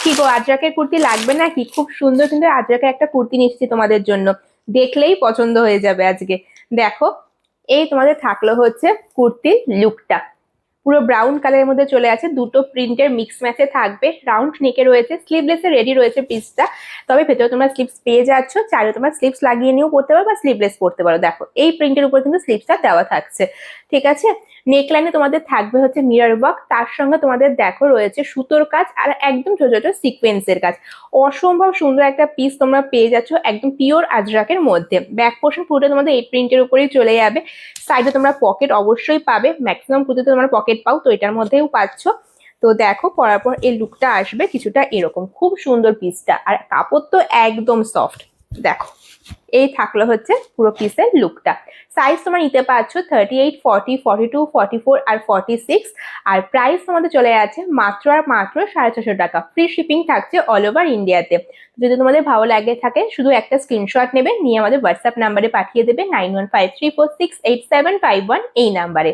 কি গো, আজরাকের কুর্তি লাগবে নাকি? খুব সুন্দর কিন্তু আজরাকের একটা কুর্তি নিচ্ছি তোমাদের জন্য, দেখলেই পছন্দ হয়ে যাবে আজকে। দেখো, এই তোমাদের থাকলো হচ্ছে কুর্তির লুকটা। পুরো ব্রাউন কালারের মধ্যে চলে আছে, দুটো প্রিন্টের মিক্স ম্যাচে থাকবে, রাউন্ড নেকে রয়েছে, স্লিভলেসে রেডি রয়েছে পিসটা। তবে ভেতরে তোমরা স্লিভস পেয়ে যাচ্ছ, চাইলে তোমরা স্লিভস লাগিয়ে নিয়েও পড়তে পারো বা স্লিভলেস পড়তে পারো। দেখো, এই প্রিন্টের উপর কিন্তু স্লিভসটা দেওয়া থাকছে, ঠিক আছে। নেকলাইনে তোমাদের থাকবে হচ্ছে মিরর ওয়ার্ক, তার সঙ্গে তোমাদের দেখো রয়েছে সুতোর কাজ আর একদম ছোট ছোট সিকোয়েন্সের কাজ। অসম্ভব সুন্দর একটা পিস তোমরা পেয়ে যাচ্ছ একদম পিওর আজরাকের মধ্যে। ব্যাক পোর্শন পুরোটা তোমাদের এই প্রিন্টের উপরেই চলে যাবে। সাইডে তোমরা পকেট অবশ্যই পাবে, ম্যাক্সিমাম কুর্তিতে তোমরা পকেট পাও, তো এটার মধ্যেও পাচ্ছ। তো দেখো, পরার পর এই লুকটা আসবে কিছুটা এরকম, খুব সুন্দর পিসটা, আর কাপড় তো একদম সফট। দেখো, এই থাকলো হচ্ছে পুরো পিসের লুকটা। সাইজ তোমরা নিতে পারছো 38, 40, 42, 44 আর 46। আর প্রাইস তোমাদের চলে যাচ্ছে মাত্র আর মাত্র 650 টাকা। ফ্রি শিপিং থাকছে অল ওভার ইন্ডিয়াতে। যদি তোমাদের ভালো লাগে থাকে, শুধু একটা স্ক্রিনশট নেবে, নিয়ে আমাদের হোয়াটসঅ্যাপ নাম্বারে পাঠিয়ে দেবে 9153468751 এই নাম্বারে।